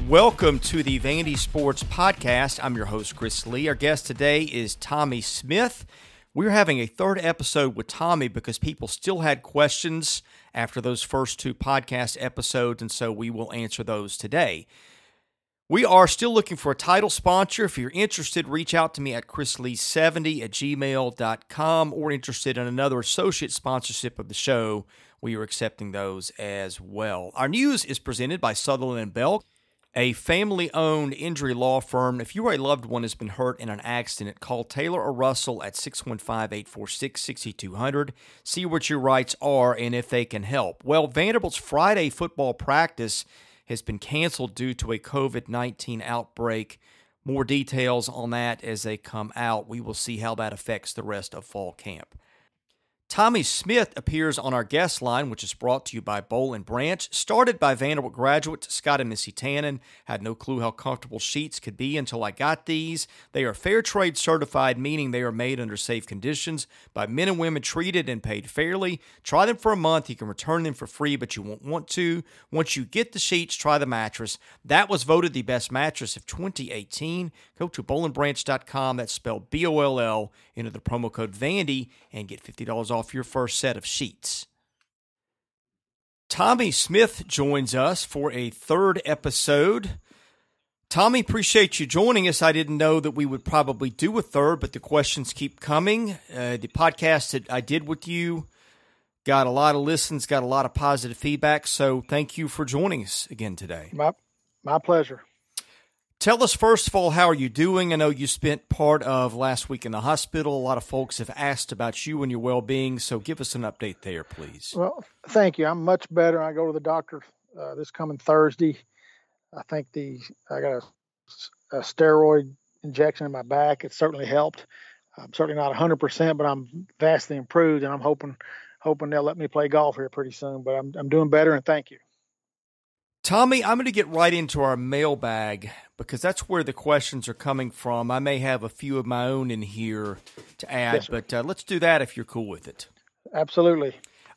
Welcome to the Vandy Sports Podcast. I'm your host, Chris Lee. Our guest today is Tommy Smith. We're having a third episode with Tommy because people still had questions after those first two podcast episodes, and so we will answer those today. We are still looking for a title sponsor. If you're interested, reach out to me at chrislee70@gmail.com or interested in another associate sponsorship of the show. We are accepting those as well. Our news is presented by Sutherland & Belk, a family-owned injury law firm. If you or a loved one has been hurt in an accident, call Taylor or Russell at 615-846-6200. See what your rights are and if they can help. Well, Vanderbilt's Friday football practice has been canceled due to a COVID-19 outbreak. More details on that as they come out. We will see how that affects the rest of fall camp. Tommy Smith appears on our guest line, which is brought to you by Boll & Branch. Started by Vanderbilt graduates Scott and Missy Tannen. Had no clue how comfortable sheets could be until I got these. They are fair trade certified, meaning they are made under safe conditions by men and women treated and paid fairly. Try them for a month. You can return them for free, but you won't want to. Once you get the sheets, try the mattress. That was voted the best mattress of 2018. Go to bollandbranch.com. That's spelled B-O-L-L. Enter the promo code Vandy and get $50 off your first set of sheets. Tommy Smith joins us for a third episode. Tommy, appreciate you joining us. I didn't know that we would probably do a third, but the questions keep coming. The podcast that I did with you got a lot of listens, got a lot of positive feedback, so thank you for joining us again today. My pleasure. Tell us, first of all, how are you doing? I know you spent part of last week in the hospital. A lot of folks have asked about you and your well-being, so give us an update there, please. Well, thank you. I'm much better. I go to the doctor this coming Thursday. I think I got a steroid injection in my back. It certainly helped. I'm certainly not 100%, but I'm vastly improved, and I'm hoping they'll let me play golf here pretty soon. But I'm doing better, and thank you. Tommy, I'm going to get right into our mailbag because that's where the questions are coming from. I may have a few of my own in here to add, Yes, but let's do that if you're cool with it. Absolutely.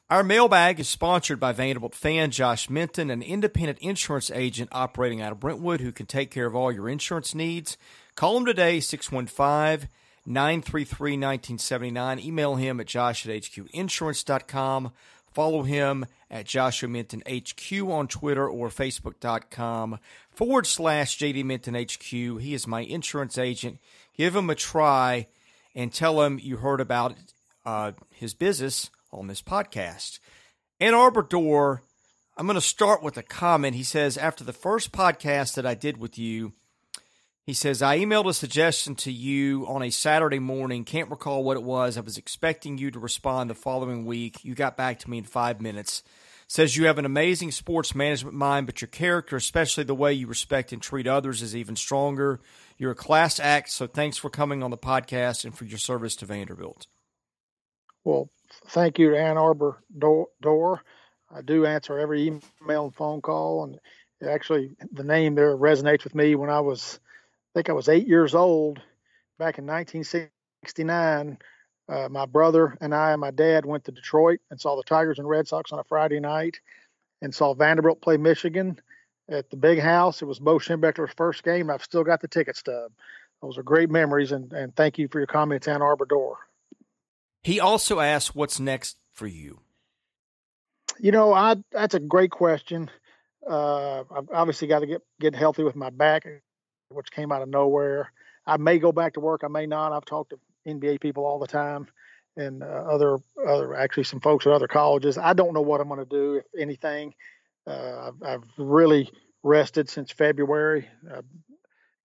Our mailbag is sponsored by Vanderbilt fan Josh Minton, an independent insurance agent operating out of Brentwood who can take care of all your insurance needs. Call him today, 615-933-1979. Email him at josh@hqinsurance.com. Follow him at Joshua Minton HQ on Twitter or Facebook.com/JD Minton HQ. He is my insurance agent. Give him a try and tell him you heard about his business on this podcast. And Arbor Door, I'm going to start with a comment. He says, after the first podcast that I did with you, he says, I emailed a suggestion to you on a Saturday morning. Can't recall what it was. I was expecting you to respond the following week. You got back to me in 5 minutes. Says you have an amazing sports management mind, but your character, especially the way you respect and treat others, is even stronger. You're a class act, so thanks for coming on the podcast and for your service to Vanderbilt. Well, thank you to Arbor Door. I do answer every email and phone call, and actually the name there resonates with me. When I think I was 8 years old back in 1969. My brother and I and my dad went to Detroit and saw the Tigers and Red Sox on a Friday night and saw Vanderbilt play Michigan at the Big House. It was Bo Schembechler's first game. I've still got the ticket stub. Those are great memories, and thank you for your comments, Ann Arbor Door. He also asked, what's next for you? That's a great question. I've obviously got to get healthy with my back, which came out of nowhere. I may go back to work. I may not. I've talked to NBA people all the time and actually some folks at other colleges. I don't know what I'm going to do, if anything. I've really rested since February. I've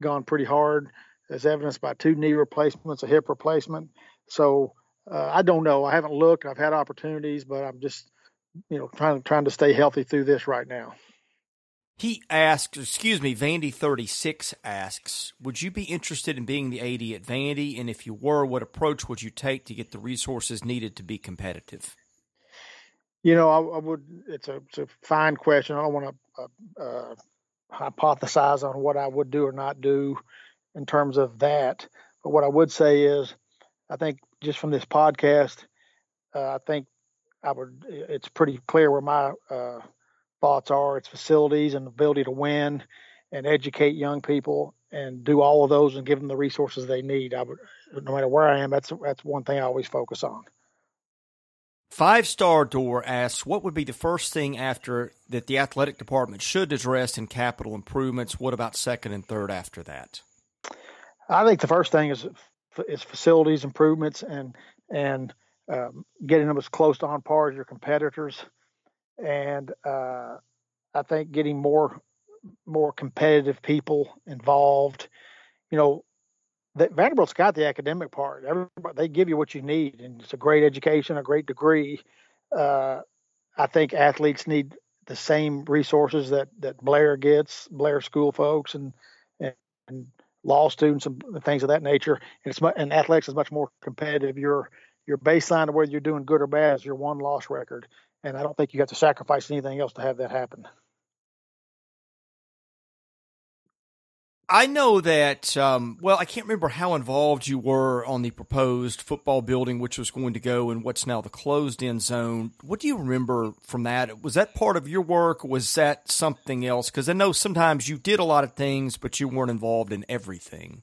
gone pretty hard, as evidenced by 2 knee replacements, a hip replacement. So I don't know. I haven't looked. I've had opportunities, but I'm just, trying to stay healthy through this right now. He asks, Vandy 36 asks, would you be interested in being the AD at Vandy? And if you were, what approach would you take to get the resources needed to be competitive? I would. It's a fine question. I don't want to hypothesize on what I would do or not do in terms of that. But what I would say is, I think just from this podcast, it's pretty clear where my thoughts are. It's facilities and ability to win and educate young people and do all of those and give them the resources they need. No matter where I am, that's one thing I always focus on. 5-Star Door asks, what would be the first thing after that the athletic department should address in capital improvements? What about second and third after that? I think the first thing is facilities improvements and getting them as close to on par as your competitors. And I think getting more competitive people involved. Vanderbilt's got the academic part. They give you what you need, and it's a great education, a great degree. I think athletes need the same resources that Blair gets, Blair school folks, and law students and things of that nature. And athletics is much more competitive. Your baseline of whether you're doing good or bad is your one-loss record, and I don't think you have to sacrifice anything else to have that happen. I know that, I can't remember how involved you were on the proposed football building, which was going to go in what's now the closed-in zone. What do you remember from that? Was that part of your work, or was that something else? Because I know sometimes you did a lot of things, but you weren't involved in everything.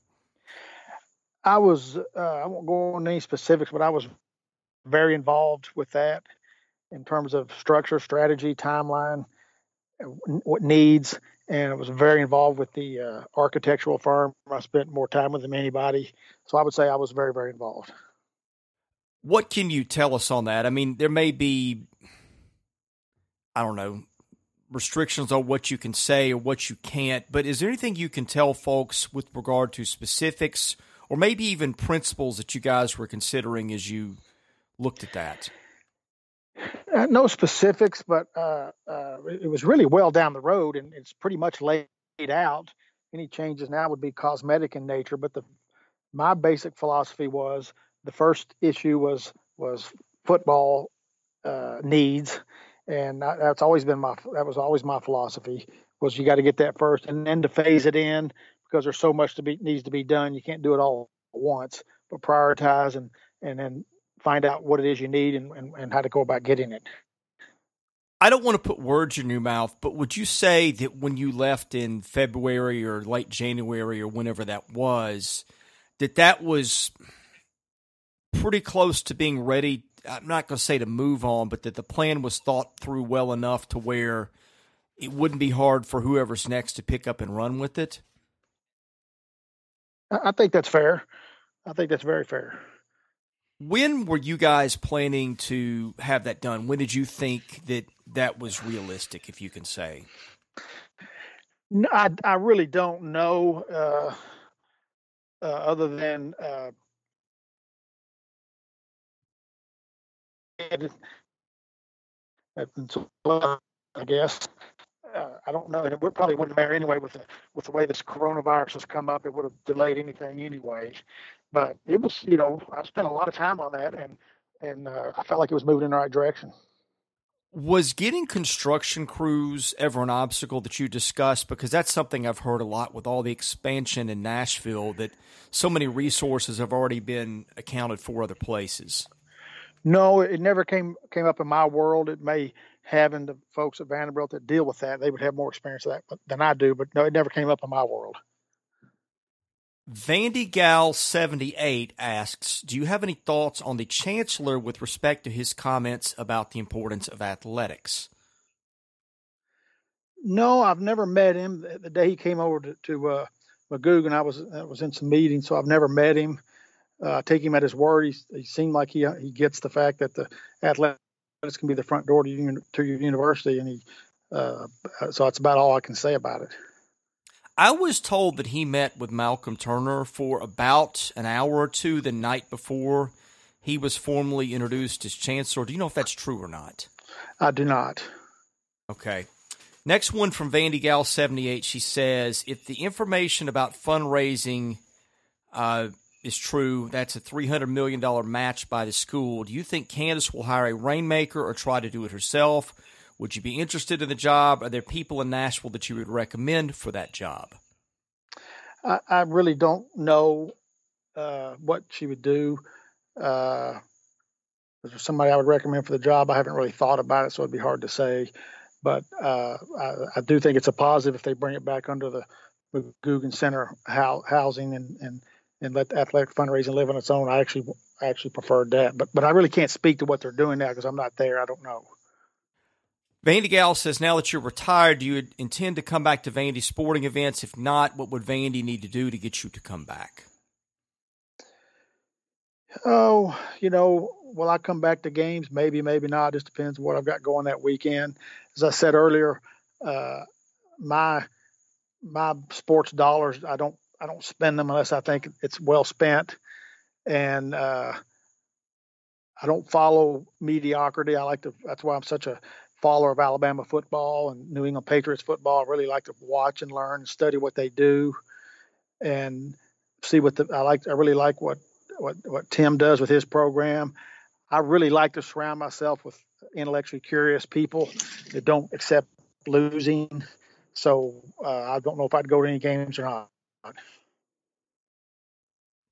I won't go into any specifics, but I was very involved with that in terms of structure, strategy, timeline, what needs. And I was very involved with the architectural firm. I spent more time with them than anybody. So I would say I was very, very involved. What can you tell us on that? I mean, there may be, I don't know, restrictions on what you can say or what you can't, but is there anything you can tell folks with regard to specifics or maybe even principles that you guys were considering as you looked at that? No specifics, but it was really well down the road, and it's pretty much laid out. Any changes now would be cosmetic in nature, but my basic philosophy was the first issue was football needs, and that was always my philosophy. Was you got to get that first, and then to phase it in because there's so much needs to be done. You can't do it all at once, but prioritize and then find out what it is you need and how to go about getting it. I don't want to put words in your mouth, but would you say that when you left in February or late January or whenever that was pretty close to being ready? I'm not going to say to move on, but that the plan was thought through well enough to where it wouldn't be hard for whoever's next to pick up and run with it? I think that's fair. I think that's very fair. When were you guys planning to have that done? When did you think that was realistic, if you can say? No, I really don't know, other than I guess. I don't know. It probably wouldn't matter anyway with the way this coronavirus has come up. It would have delayed anything anyway. But it was, I spent a lot of time on that, and I felt like it was moving in the right direction. Was getting construction crews ever an obstacle that you discussed? Because that's something I've heard a lot with all the expansion in Nashville, that so many resources have already been accounted for other places. No, it never came up in my world. It may have in the folks at Vanderbilt that deal with that. They would have more experience of that than I do, but no, it never came up in my world. Vandy Gal 78 asks, do you have any thoughts on the chancellor with respect to his comments about the importance of athletics? No, I've never met him. The day he came over to Magoogan, I was in some meetings, so I've never met him. Take him at his word. He seemed like he gets the fact that the athletics can be the front door to your university, and so that's about all I can say about it. I was told that he met with Malcolm Turner for about an hour or two the night before he was formally introduced as chancellor. Do you know if that's true or not? I do not. Okay. Next one from Vandy Gal 78. She says, if the information about fundraising is true, that's a $300 million match by the school. Do you think Candace will hire a rainmaker or try to do it herself? Would you be interested in the job? Are there people in Nashville that you would recommend for that job? I really don't know what she would do. Is there somebody I would recommend for the job? I haven't really thought about it, so it'd be hard to say. But I do think it's a positive if they bring it back under the Guggen Center housing and let athletic fundraising live on its own. I actually preferred that, but I really can't speak to what they're doing now because I'm not there. I don't know. Vandy Gal says, now that you're retired, do you intend to come back to Vandy sporting events? If not, what would Vandy need to do to get you to come back? Oh, will I come back to games? Maybe, maybe not. It just depends on what I've got going that weekend. As I said earlier, my sports dollars, I don't spend them unless I think it's well spent. And I don't follow mediocrity. That's why I'm such a follower of Alabama football and New England Patriots football. I really like to watch and learn and study what they do and see I really like what Tim does with his program. I really like to surround myself with intellectually curious people that don't accept losing. So I don't know if I'd go to any games or not.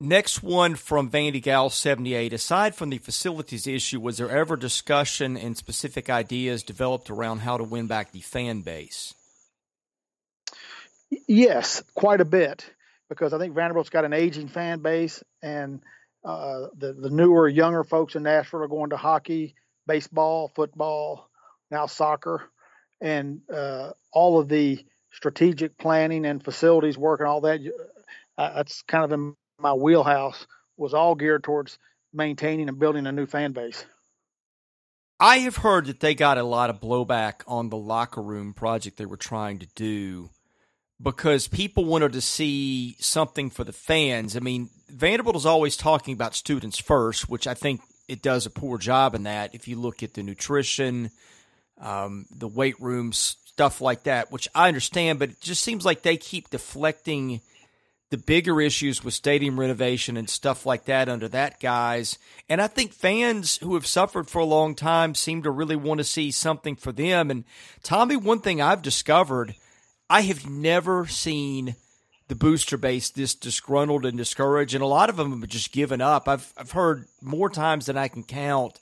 Next one from Vandy Gal 78. Aside from the facilities issue, was there ever discussion and specific ideas developed around how to win back the fan base? Yes, quite a bit, because I think Vanderbilt's got an aging fan base, and the newer, younger folks in Nashville are going to hockey, baseball, football, now soccer, and all of the strategic planning and facilities work and all that. That's kind of in my wheelhouse, was all geared towards maintaining and building a new fan base. I have heard that they got a lot of blowback on the locker room project they were trying to do because people wanted to see something for the fans. I mean, Vanderbilt is always talking about students first, which I think it does a poor job in that. If you look at the nutrition, the weight rooms, stuff like that, which I understand, but it just seems like they keep deflecting the bigger issues with stadium renovation and stuff like that under that guise. And I think fans who have suffered for a long time seem to really want to see something for them. And Tommy, one thing I've discovered, I have never seen the booster base this disgruntled and discouraged, and a lot of them have just given up. I've heard more times than I can count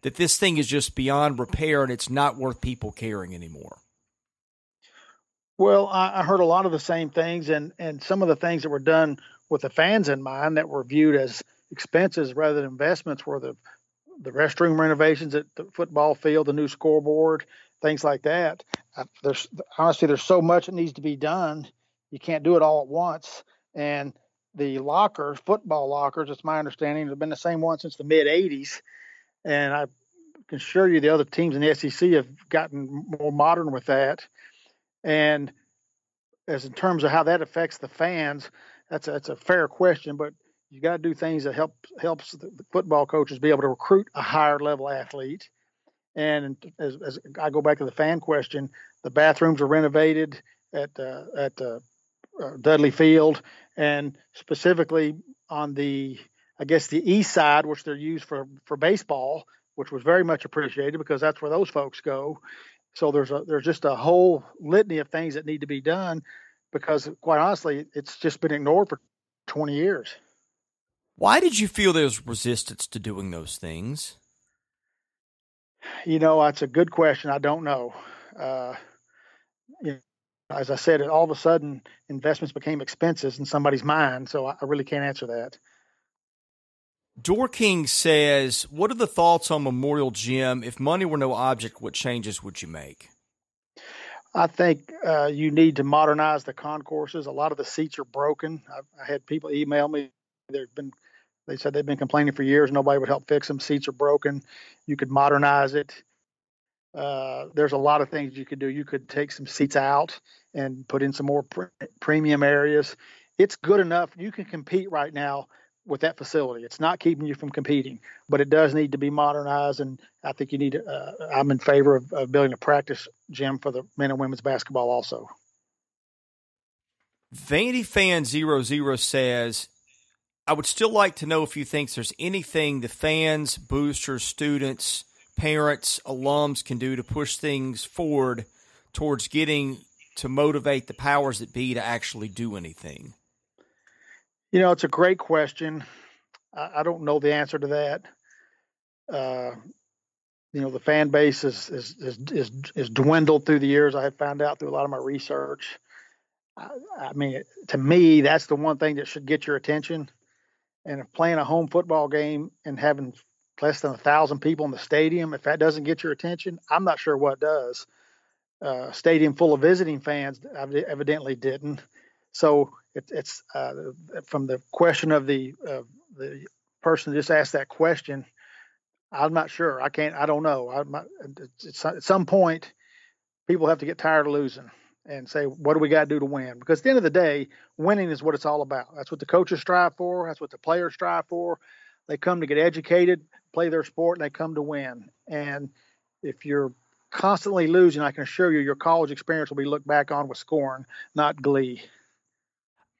that this thing is just beyond repair and it's not worth people caring anymore. Well, I heard a lot of the same things, and some of the things that were done with the fans in mind that were viewed as expenses rather than investments were the restroom renovations at the football field, the new scoreboard, things like that. There's so much that needs to be done. You can't do it all at once. And the lockers, football lockers, it's my understanding, have been the same one since the mid '80s. And I can assure you the other teams in the SEC have gotten more modern with that. And as in terms of how that affects the fans, that's a fair question, but you got to do things that helps the football coaches be able to recruit a higher level athlete. And as I go back to the fan question, the bathrooms are renovated at Dudley Field, and specifically on the east side, which they're used for baseball, which was very much appreciated because that's where those folks go. So there's just a whole litany of things that need to be done because, quite honestly, it's just been ignored for 20 years. Why did you feel there was resistance to doing those things? That's a good question. I don't know. As I said, all of a sudden, investments became expenses in somebody's mind, so I really can't answer that. Door King says, what are the thoughts on Memorial Gym? If money were no object, what changes would you make? I think you need to modernize the concourses. A lot of the seats are broken. I had people email me. They said they've been complaining for years. Nobody would help fix them. Seats are broken. You could modernize it. There's a lot of things you could do. You could take some seats out and put in some more premium areas. It's good enough. You can compete right now with that facility. It's not keeping you from competing, but it does need to be modernized. And I think you need to, I'm in favor of building a practice gym for the men and women's basketball also. Vandy Fan 00 says, I would still like to know if you think there's anything the fans, boosters, students, parents, alums can do to push things forward towards getting to motivate the powers that be to actually do anything. It's a great question. I don't know the answer to that. the fan base is dwindled through the years. I had found out through a lot of my research. I mean, to me, that's the one thing that should get your attention. And if playing a home football game and having less than 1,000 people in the stadium, if that doesn't get your attention, I'm not sure what does. Stadium full of visiting fans evidently didn't. So it's from the question of the person who just asked that question. I'm not sure. I don't know. At some point, people have to get tired of losing and say, what do we got to do to win? Because at the end of the day, winning is what it's all about. That's what the coaches strive for. That's what the players strive for. They come to get educated, play their sport, and they come to win. And if you're constantly losing, I can assure you your college experience will be looked back on with scorn, not glee.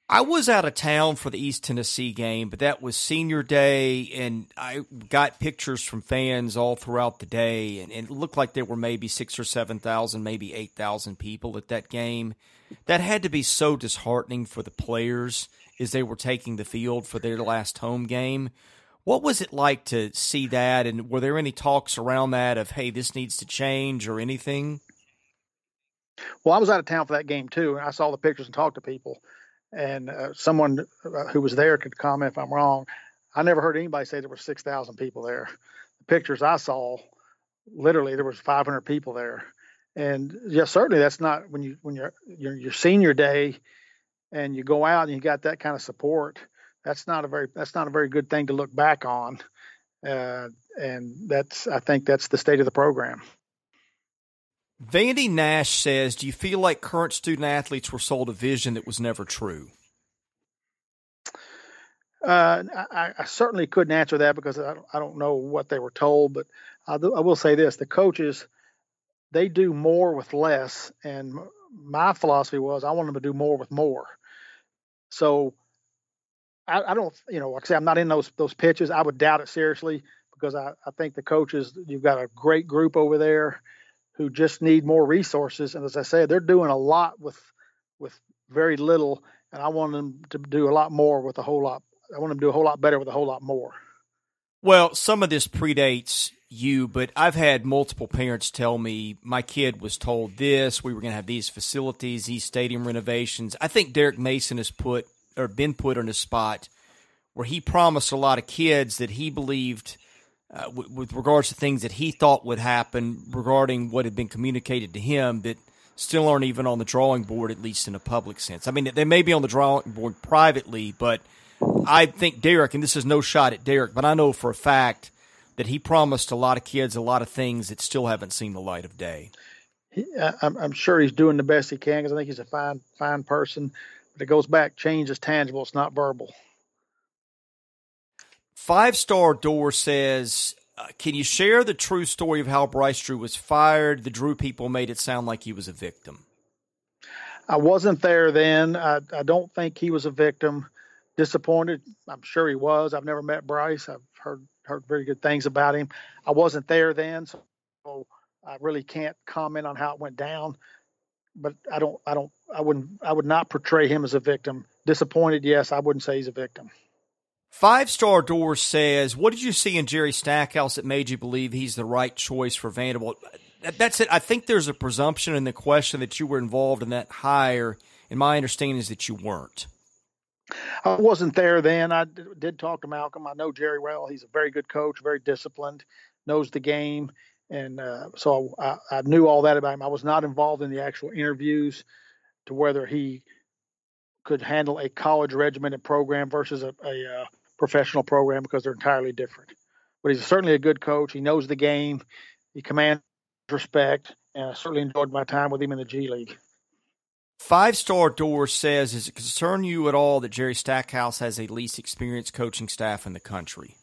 I was out of town for the East Tennessee game, but that was senior day, and I got pictures from fans all throughout the day, and it looked like there were maybe 6,000 or 7,000, maybe 8,000 people at that game. That had to be so disheartening for the players as they were taking the field for their last home game. What was it like to see that, and were there any talks around that of, hey, this needs to change or anything? Well, I was out of town for that game, too, and I saw the pictures and talked to people. And someone who was there could comment if I'm wrong. I never heard anybody say there were 6,000 people there. The pictures I saw, literally there was 500 people there. And yeah, certainly that's not when you're your senior day and you go out and you got that kind of support. That's not a very good thing to look back on. And I think that's the state of the program. Vandy Nash says, do you feel like current student athletes were sold a vision that was never true? I certainly couldn't answer that because I don't know what they were told, but I will say this. The coaches, they do more with less, and my philosophy was I want them to do more with more. So I don't, like I say, I'm not in those pitches. I would doubt it seriously because I think the coaches, you've got a great group over there who just need more resources. And as I said, they're doing a lot with very little. And I want them to do a lot more with a whole lot. I want them to do a whole lot better with a whole lot more. Well, some of this predates you, but I've had multiple parents tell me my kid was told this, we were going to have these facilities, these stadium renovations. I think Derek Mason has been put in a spot where he promised a lot of kids that he believed with regards to things that he thought would happen regarding what had been communicated to him that still aren't even on the drawing board, at least in a public sense. I mean, they may be on the drawing board privately, but I think Derek, and this is no shot at Derek, but I know for a fact that he promised a lot of kids a lot of things that still haven't seen the light of day. I'm sure he's doing the best he can because I think he's a fine person. But it goes back, change is tangible. It's not verbal. 5-Star Door says, can you share the true story of how Bryce Drew was fired? The Drew people made it sound like he was a victim. I wasn't there then. I don't think he was a victim. Disappointed. I'm sure he was. I've never met Bryce. I've heard very good things about him. I wasn't there then, so I really can't comment on how it went down. But I would not portray him as a victim. Disappointed, yes. I wouldn't say he's a victim. 5-Star Door says, what did you see in Jerry Stackhouse that made you believe he's the right choice for Vanderbilt? That's it. I think there's a presumption in the question that you were involved in that hire, and my understanding is that you weren't. I wasn't there then. I did talk to Malcolm. I know Jerry well. He's a very good coach, very disciplined, knows the game. And so I knew all that about him. I was not involved in the actual interviews to whether he could handle a college regimented program versus a professional program because they're entirely different. But he's certainly a good coach. He knows the game. He commands respect. And I certainly enjoyed my time with him in the G League. 5-Star Door says, does it concern you at all that Jerry Stackhouse has a least experienced coaching staff in the country?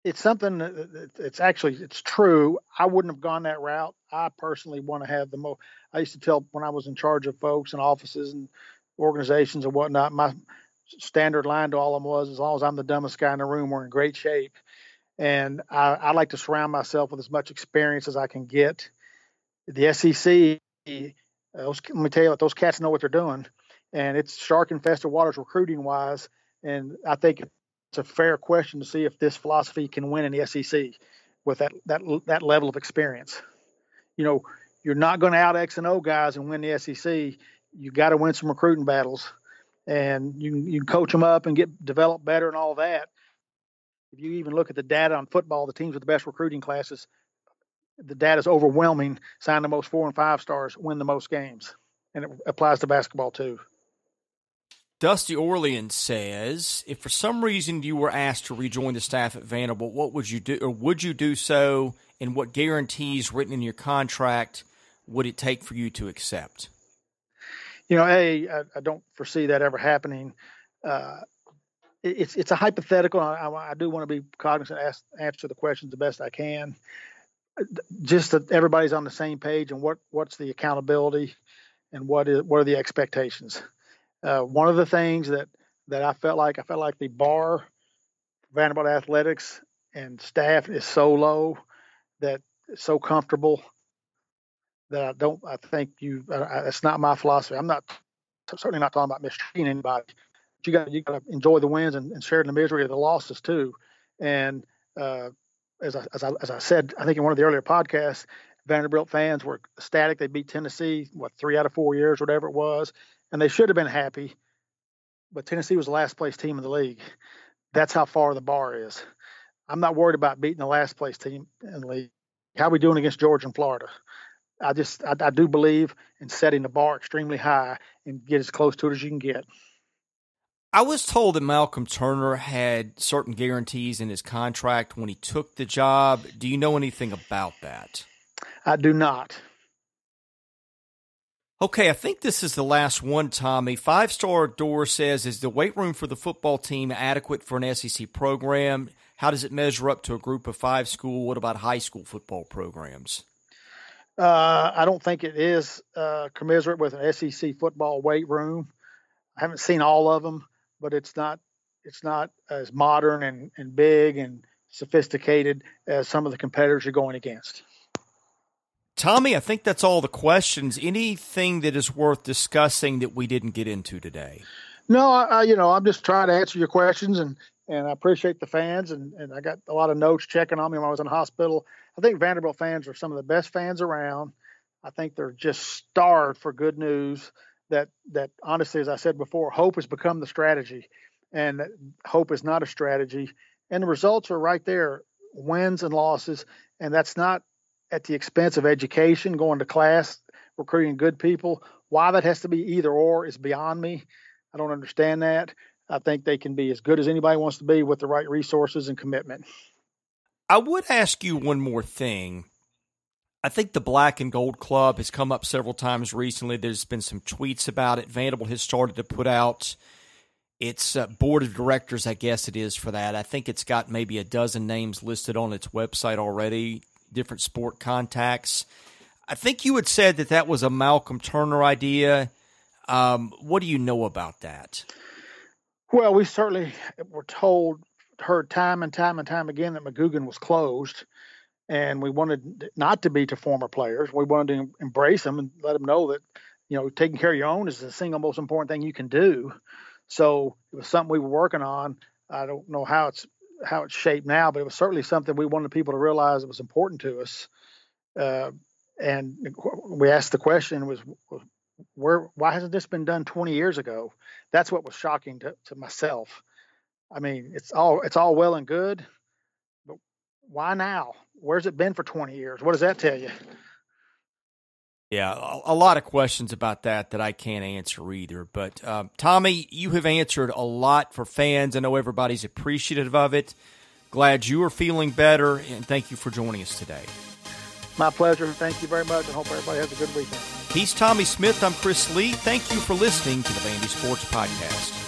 It's something it's true. I wouldn't have gone that route. I personally want to have the most. I used to tell when I was in charge of folks and offices and organizations and whatnot, my standard line to all of them was, as long as I'm the dumbest guy in the room, we're in great shape. And I like to surround myself with as much experience as I can get. The SEC, let me tell you, those cats know what they're doing, and it's shark infested waters recruiting wise. And I think a fair question to see if this philosophy can win in the SEC with that level of experience. You're not going to out X and O guys and win the SEC. You got to win some recruiting battles, and you can coach them up and develop better and all that. If you even look at the data on football, the teams with the best recruiting classes, the data is overwhelming. Sign the most 4 and 5 stars, win the most games, and it applies to basketball too. Dusty Orleans says, if for some reason you were asked to rejoin the staff at Vanderbilt, what would you do, or would you do so, and what guarantees written in your contract would it take for you to accept? I don't foresee that ever happening. It's a hypothetical. I do want to be cognizant, answer the questions the best I can. Just that everybody's on the same page, and what's the accountability, and what are the expectations. One of the things that I felt like the bar for Vanderbilt athletics and staff is so low, that it's so comfortable, that I think it's not my philosophy. I'm certainly not talking about mistreating anybody. But you got to enjoy the wins and share in the misery of the losses too. And as I said, I think in one of the earlier podcasts, Vanderbilt fans were ecstatic. They beat Tennessee 3 out of 4 years, whatever it was, and they should have been happy. But Tennessee was the last place team in the league. That's how far the bar is. I'm not worried about beating the last place team in the league. How are we doing against Georgia and Florida? I do believe in setting the bar extremely high and get as close to it as you can get. I was told that Malcolm Turner had certain guarantees in his contract when he took the job. Do you know anything about that? I do not. Okay, I think this is the last one, Tommy. 5-Star Door says, is the weight room for the football team adequate for an SEC program? How does it measure up to a group of 5 school? What about high school football programs? I don't think it is commensurate with an SEC football weight room. I haven't seen all of them, but it's not as modern and big and sophisticated as some of the competitors you're going against. Tommy, I think that's all the questions. Anything that is worth discussing that we didn't get into today? No, I'm just trying to answer your questions, and I appreciate the fans, and I got a lot of notes checking on me when I was in the hospital. I think Vanderbilt fans are some of the best fans around. I think they're just starved for good news. That honestly, as I said before, hope has become the strategy, and hope is not a strategy. And the results are right there, wins and losses, and that's not at the expense of education, going to class, recruiting good people. Why that has to be either or is beyond me. I don't understand that. I think they can be as good as anybody wants to be with the right resources and commitment. I would ask you one more thing. I think the Black and Gold Club has come up several times recently. There's been some tweets about it. Vanderbilt has started to put out its board of directors, I guess it is, for that. I think it's got maybe a dozen names listed on its website already, different sport contacts. I think you had said that was a Malcolm Turner idea. What do you know about that? Well, we certainly were heard time and time again that McGugin was closed, and we wanted not to be to former players. We wanted to embrace them and let them know that, taking care of your own is the single most important thing you can do. So it was something we were working on. I don't know how it's shaped now, but it was certainly something we wanted people to realize it was important to us. And we asked the question why hasn't this been done 20 years ago? That's what was shocking to myself. I mean, it's all well and good, but why now? Where's it been for 20 years? What does that tell you? Yeah, a lot of questions about that I can't answer either. But Tommy, you have answered a lot for fans. I know everybody's appreciative of it. Glad you are feeling better, and thank you for joining us today. My pleasure. Thank you very much, and hope everybody has a good weekend. He's Tommy Smith. I'm Chris Lee. Thank you for listening to the Vandy Sports Podcast.